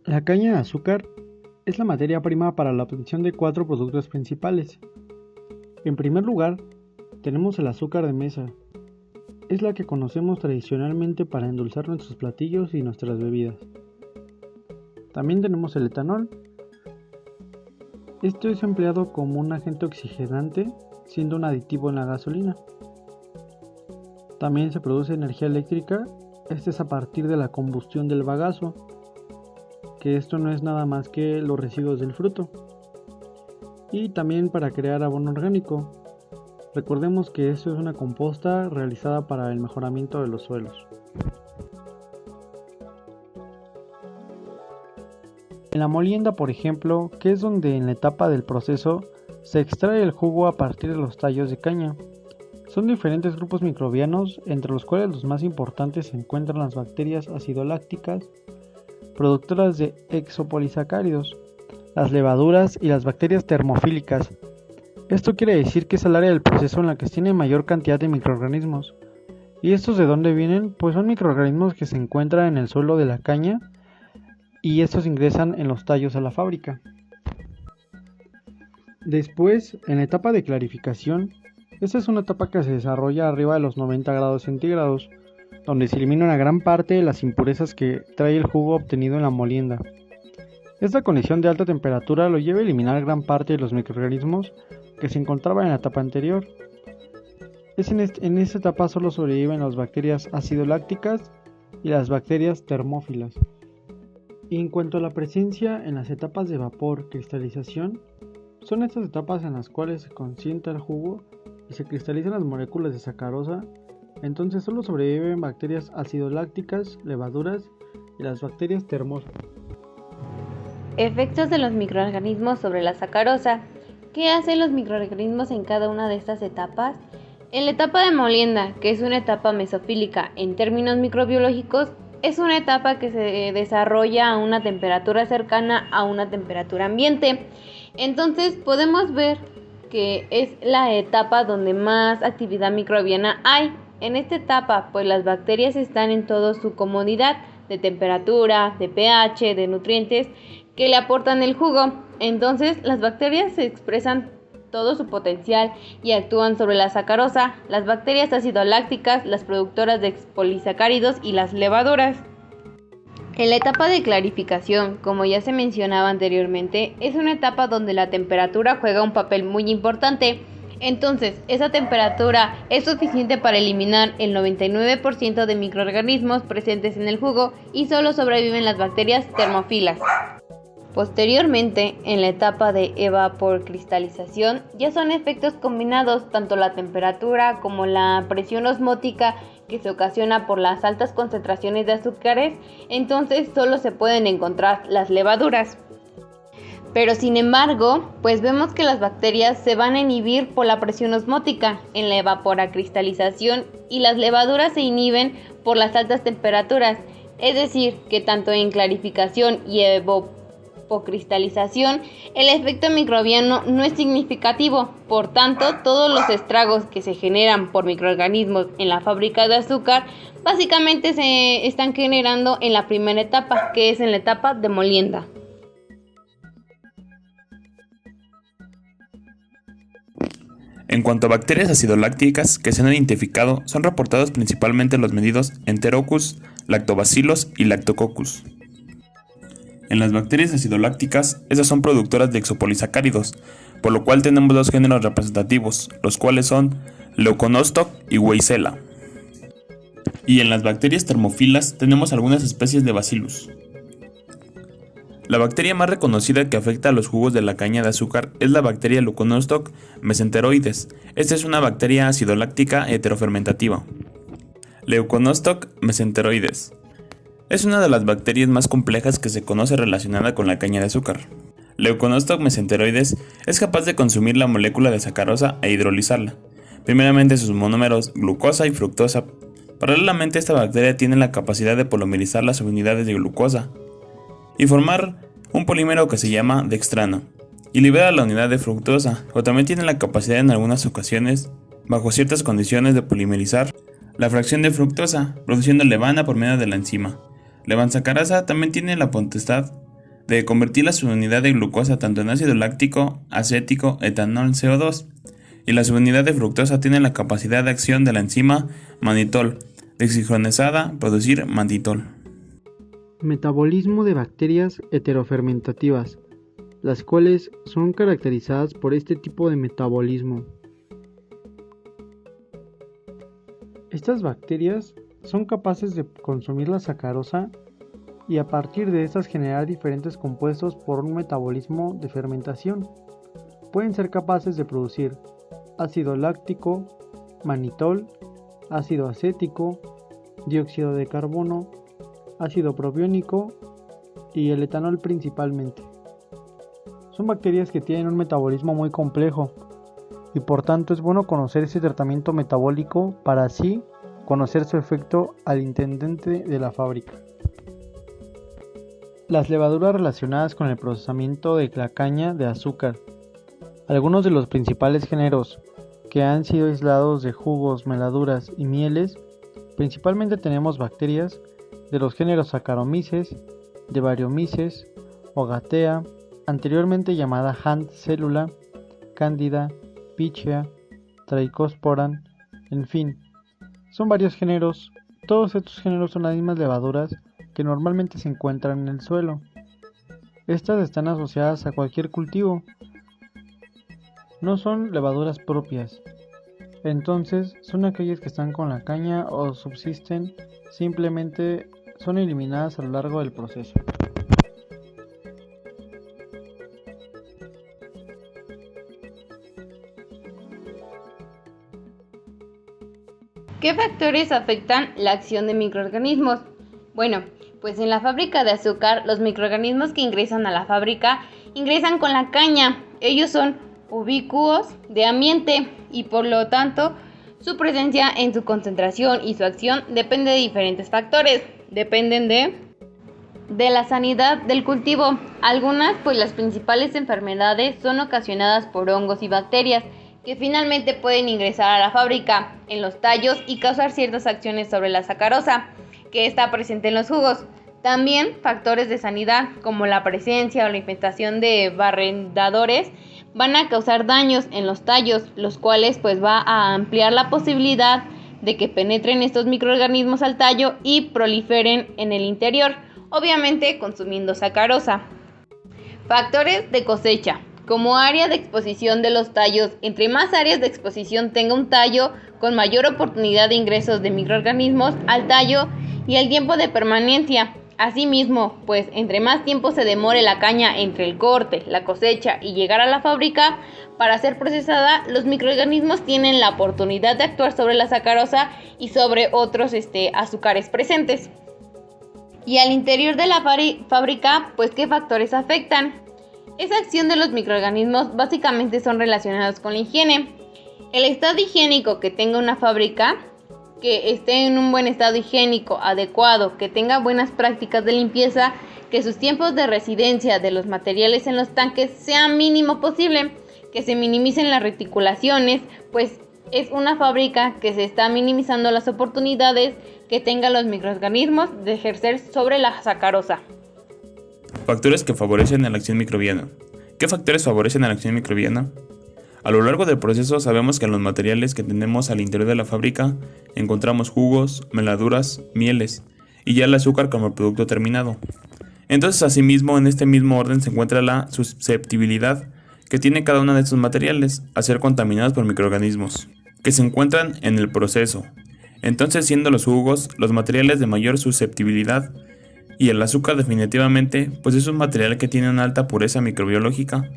La caña de azúcar es la materia prima para la obtención de 4 productos principales. En primer lugar, tenemos el azúcar de mesa. Es la que conocemos tradicionalmente para endulzar nuestros platillos y nuestras bebidas. También tenemos el etanol. Esto es empleado como un agente oxigenante, siendo un aditivo en la gasolina. También se produce energía eléctrica. Este es a partir de la combustión del bagazo, que esto no es nada más que los residuos del fruto. Y también para crear abono orgánico. Recordemos que esto es una composta realizada para el mejoramiento de los suelos. En la molienda, por ejemplo, que es donde en la etapa del proceso se extrae el jugo a partir de los tallos de caña. Son diferentes grupos microbianos, entre los cuales los más importantes se encuentran las bacterias acidolácticas, productoras de exopolisacáridos, las levaduras y las bacterias termofílicas. Esto quiere decir que es el área del proceso en la que se tiene mayor cantidad de microorganismos. ¿Y estos de dónde vienen? Pues son microorganismos que se encuentran en el suelo de la caña y estos ingresan en los tallos a la fábrica. Después, en la etapa de clarificación, esta es una etapa que se desarrolla arriba de los 90 grados centígrados, donde se elimina una gran parte de las impurezas que trae el jugo obtenido en la molienda. Esta condición de alta temperatura lo lleva a eliminar gran parte de los microorganismos que se encontraban en la etapa anterior. En esta etapa solo sobreviven las bacterias acidolácticas y las bacterias termófilas. Y en cuanto a la presencia en las etapas de vapor, cristalización, son estas etapas en las cuales se concentra el jugo y se cristalizan las moléculas de sacarosa. Entonces solo sobreviven bacterias acidolácticas, levaduras y las bacterias termófilas. Efectos de los microorganismos sobre la sacarosa. ¿Qué hacen los microorganismos en cada una de estas etapas? En la etapa de molienda, que es una etapa mesofílica en términos microbiológicos, es una etapa que se desarrolla a una temperatura cercana a una temperatura ambiente. Entonces podemos ver que es la etapa donde más actividad microbiana hay. En esta etapa, pues las bacterias están en toda su comodidad de temperatura, de pH, de nutrientes que le aportan el jugo. Entonces las bacterias se expresan todo su potencial y actúan sobre la sacarosa, las bacterias acidolácticas, las productoras de polisacáridos y las levaduras. En la etapa de clarificación, como ya se mencionaba anteriormente, es una etapa donde la temperatura juega un papel muy importante. Entonces, esa temperatura es suficiente para eliminar el 99% de microorganismos presentes en el jugo y solo sobreviven las bacterias termófilas. Posteriormente, en la etapa de evaporcristalización, ya son efectos combinados, tanto la temperatura como la presión osmótica que se ocasiona por las altas concentraciones de azúcares, entonces solo se pueden encontrar las levaduras. Pero sin embargo, pues vemos que las bacterias se van a inhibir por la presión osmótica en la evaporcristalización y las levaduras se inhiben por las altas temperaturas, es decir, que tanto en clarificación y evapocristalización el efecto microbiano no es significativo. Por tanto, todos los estragos que se generan por microorganismos en la fábrica de azúcar básicamente se están generando en la primera etapa, que es en la etapa de molienda. En cuanto a bacterias acidolácticas que se han identificado, son reportados principalmente los medidos Enterococcus, Lactobacillus y Lactococcus. En las bacterias acidolácticas, estas son productoras de exopolisacáridos, por lo cual tenemos dos géneros representativos, los cuales son Leuconostoc y Weissella. Y en las bacterias termófilas tenemos algunas especies de Bacillus. La bacteria más reconocida que afecta a los jugos de la caña de azúcar es la bacteria Leuconostoc mesenteroides. Esta es una bacteria acidoláctica heterofermentativa. Leuconostoc mesenteroides es una de las bacterias más complejas que se conoce relacionada con la caña de azúcar. Leuconostoc mesenteroides es capaz de consumir la molécula de sacarosa e hidrolizarla, primeramente sus monómeros glucosa y fructosa. Paralelamente, esta bacteria tiene la capacidad de polimerizar las unidades de glucosa y formar un polímero que se llama dextrano, y libera la unidad de fructosa, o también tiene la capacidad en algunas ocasiones, bajo ciertas condiciones, de polimerizar la fracción de fructosa, produciendo levana por medio de la enzima. Levansacarasa también tiene la potestad de convertir la subunidad de glucosa tanto en ácido láctico, acético, etanol, CO2, y la subunidad de fructosa tiene la capacidad de acción de la enzima mannitol, deshidrogenasada, producir mannitol. Metabolismo de bacterias heterofermentativas, las cuales son caracterizadas por este tipo de metabolismo. Estas bacterias son capaces de consumir la sacarosa y a partir de estas generar diferentes compuestos por un metabolismo de fermentación. Pueden ser capaces de producir ácido láctico, mannitol, ácido acético, dióxido de carbono, ácido propiónico y el etanol principalmente. Son bacterias que tienen un metabolismo muy complejo y por tanto es bueno conocer ese tratamiento metabólico para así conocer su efecto al intendente de la fábrica. Las levaduras relacionadas con el procesamiento de la caña de azúcar. Algunos de los principales géneros que han sido aislados de jugos, meladuras y mieles, principalmente tenemos bacterias de los géneros Saccharomyces, de Baryomyces, Ogatea, anteriormente llamada Hand cellula, Candida, Pichia, Trichosporan, en fin, son varios géneros. Todos estos géneros son las mismas levaduras que normalmente se encuentran en el suelo. Estas están asociadas a cualquier cultivo. No son levaduras propias. Entonces, son aquellas que están con la caña o subsisten, simplemente son eliminadas a lo largo del proceso. ¿Qué factores afectan la acción de microorganismos? Bueno, pues en la fábrica de azúcar, los microorganismos que ingresan a la fábrica ingresan con la caña. Ellos son ubicuos de ambiente y por lo tanto su presencia en su concentración y su acción depende de diferentes factores. Dependen de la sanidad del cultivo. Algunas, pues las principales enfermedades son ocasionadas por hongos y bacterias que finalmente pueden ingresar a la fábrica en los tallos y causar ciertas acciones sobre la sacarosa que está presente en los jugos. También factores de sanidad como la presencia o la infestación de barrendadores van a causar daños en los tallos, los cuales pues va a ampliar la posibilidad de que penetren estos microorganismos al tallo y proliferen en el interior, obviamente consumiendo sacarosa. Factores de cosecha. Como área de exposición de los tallos, entre más áreas de exposición tenga un tallo, con mayor oportunidad de ingresos de microorganismos al tallo y el tiempo de permanencia. Asimismo, pues entre más tiempo se demore la caña entre el corte, la cosecha y llegar a la fábrica para ser procesada, los microorganismos tienen la oportunidad de actuar sobre la sacarosa y sobre otros azúcares presentes. Y al interior de la fábrica, pues ¿qué factores afectan? Esa acción de los microorganismos básicamente son relacionados con la higiene. El estado higiénico que tenga una fábrica, que esté en un buen estado higiénico adecuado, que tenga buenas prácticas de limpieza, que sus tiempos de residencia de los materiales en los tanques sea mínimo posible, que se minimicen las reticulaciones, pues es una fábrica que se está minimizando las oportunidades que tengan los microorganismos de ejercer sobre la sacarosa. Factores que favorecen a la acción microbiana. ¿Qué factores favorecen a la acción microbiana? A lo largo del proceso sabemos que en los materiales que tenemos al interior de la fábrica encontramos jugos, meladuras, mieles y ya el azúcar como el producto terminado. Entonces, asimismo, en este mismo orden se encuentra la susceptibilidad que tiene cada uno de estos materiales a ser contaminados por microorganismos que se encuentran en el proceso. Entonces, siendo los jugos los materiales de mayor susceptibilidad y el azúcar definitivamente, pues es un material que tiene una alta pureza microbiológica,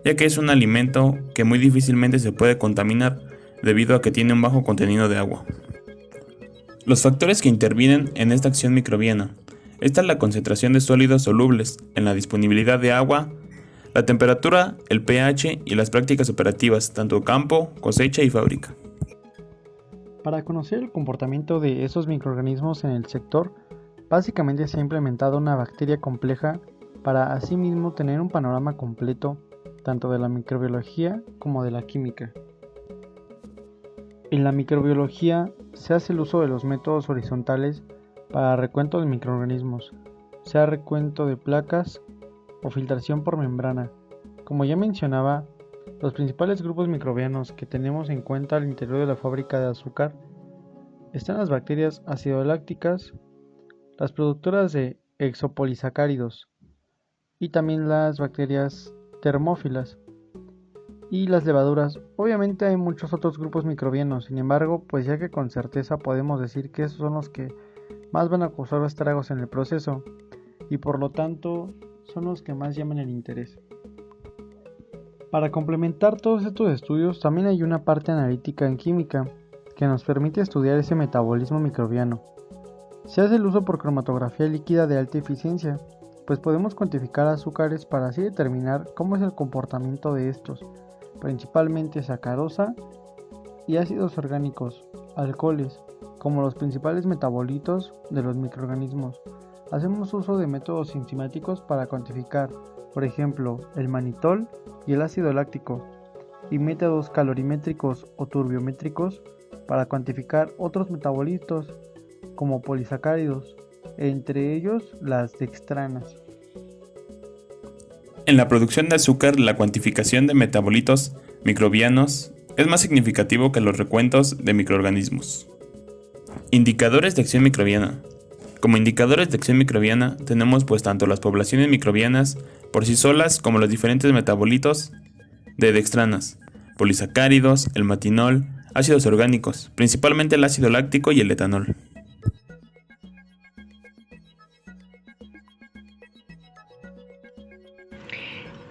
ya que es un alimento que muy difícilmente se puede contaminar debido a que tiene un bajo contenido de agua. Los factores que intervienen en esta acción microbiana. Esta es la concentración de sólidos solubles, en la disponibilidad de agua, la temperatura, el pH y las prácticas operativas, tanto campo, cosecha y fábrica. Para conocer el comportamiento de esos microorganismos en el sector, básicamente se ha implementado una bacteria compleja para asimismo tener un panorama completo tanto de la microbiología como de la química. En la microbiología se hace el uso de los métodos horizontales para recuento de microorganismos, sea recuento de placas o filtración por membrana. Como ya mencionaba, los principales grupos microbianos que tenemos en cuenta al interior de la fábrica de azúcar están las bacterias acidolácticas, las productoras de exopolisacáridos y también las bacterias termófilas y las levaduras. Obviamente hay muchos otros grupos microbianos, sin embargo, pues ya que con certeza podemos decir que esos son los que más van a causar estragos en el proceso y por lo tanto son los que más llaman el interés. Para complementar todos estos estudios también hay una parte analítica en química que nos permite estudiar ese metabolismo microbiano. Se hace el uso por cromatografía líquida de alta eficiencia, pues podemos cuantificar azúcares para así determinar cómo es el comportamiento de estos, principalmente sacarosa y ácidos orgánicos, alcoholes, como los principales metabolitos de los microorganismos. Hacemos uso de métodos enzimáticos para cuantificar, por ejemplo, el manitol y el ácido láctico, y métodos calorimétricos o turbiométricos para cuantificar otros metabolitos como polisacáridos, entre ellos las dextranas. En la producción de azúcar, la cuantificación de metabolitos microbianos es más significativo que los recuentos de microorganismos. Indicadores de acción microbiana. Como indicadores de acción microbiana tenemos pues tanto las poblaciones microbianas por sí solas como los diferentes metabolitos de dextranas, polisacáridos, el matinol, ácidos orgánicos, principalmente el ácido láctico y el etanol.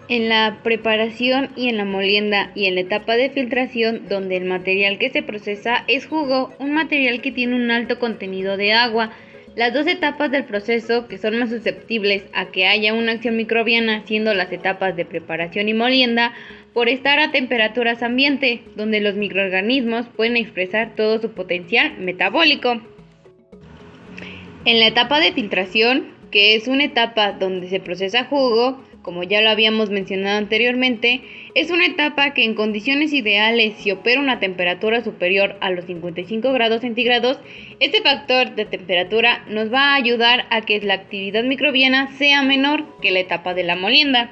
En la preparación y en la molienda y en la etapa de filtración, donde el material que se procesa es jugo, un material que tiene un alto contenido de agua. Las dos etapas del proceso que son más susceptibles a que haya una acción microbiana, siendo las etapas de preparación y molienda, por estar a temperaturas ambiente, donde los microorganismos pueden expresar todo su potencial metabólico. En la etapa de filtración, que es una etapa donde se procesa jugo, como ya lo habíamos mencionado anteriormente, es una etapa que en condiciones ideales, si opera una temperatura superior a los 55 grados centígrados, este factor de temperatura nos va a ayudar a que la actividad microbiana sea menor que la etapa de la molienda.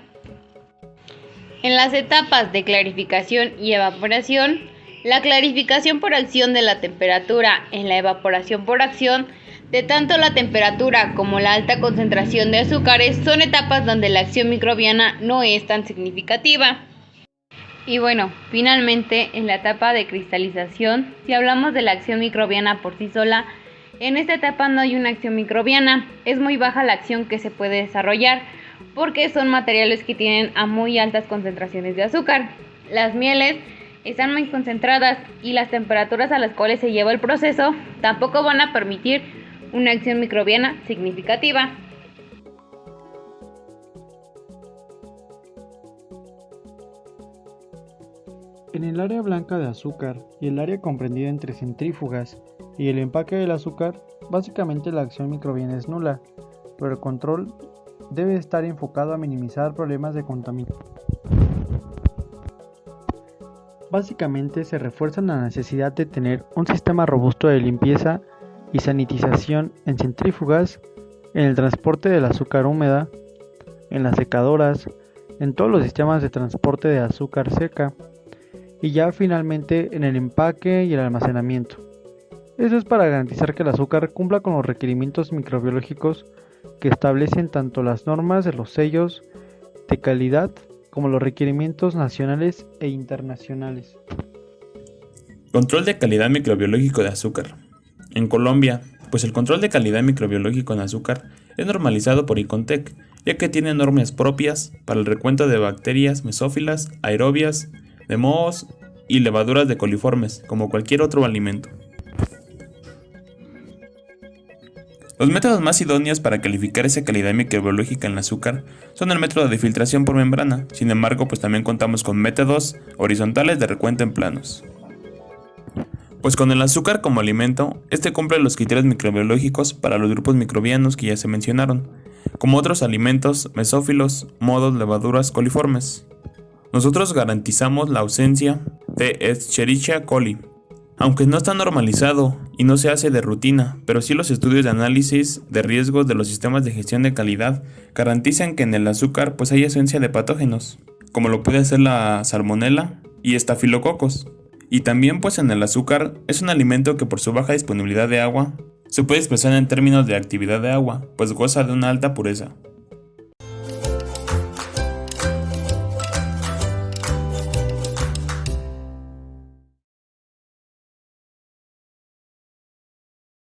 En las etapas de clarificación y evaporación, la clarificación por acción de la temperatura en la evaporación por acción de tanto la temperatura como la alta concentración de azúcares son etapas donde la acción microbiana no es tan significativa. Y bueno, finalmente en la etapa de cristalización, si hablamos de la acción microbiana por sí sola, en esta etapa no hay una acción microbiana, es muy baja la acción que se puede desarrollar porque son materiales que tienen a muy altas concentraciones de azúcar. Las mieles están muy concentradas y las temperaturas a las cuales se lleva el proceso tampoco van a permitir una acción microbiana significativa. En el área blanca de azúcar y el área comprendida entre centrífugas y el empaque del azúcar, básicamente la acción microbiana es nula, pero el control debe estar enfocado a minimizar problemas de contaminación. Básicamente se refuerza la necesidad de tener un sistema robusto de limpieza y sanitización en centrífugas, en el transporte del azúcar húmeda, en las secadoras, en todos los sistemas de transporte de azúcar seca y ya finalmente en el empaque y el almacenamiento. Eso es para garantizar que el azúcar cumpla con los requerimientos microbiológicos que establecen tanto las normas de los sellos de calidad como los requerimientos nacionales e internacionales. Control de calidad microbiológico de azúcar. En Colombia, pues el control de calidad microbiológico en azúcar es normalizado por ICONTEC, ya que tiene normas propias para el recuento de bacterias mesófilas, aerobias, de mohos y levaduras de coliformes, como cualquier otro alimento. Los métodos más idóneos para calificar esa calidad microbiológica en el azúcar son el método de filtración por membrana, sin embargo pues también contamos con métodos horizontales de recuento en planos. Pues con el azúcar como alimento, este cumple los criterios microbiológicos para los grupos microbianos que ya se mencionaron, como otros alimentos mesófilos, mohos, levaduras coliformes. Nosotros garantizamos la ausencia de Escherichia coli, aunque no está normalizado y no se hace de rutina, pero sí los estudios de análisis de riesgos de los sistemas de gestión de calidad garantizan que en el azúcar pues hay ausencia de patógenos, como lo puede ser la salmonela y estafilococos. Y también pues en el azúcar es un alimento que por su baja disponibilidad de agua se puede expresar en términos de actividad de agua, pues goza de una alta pureza.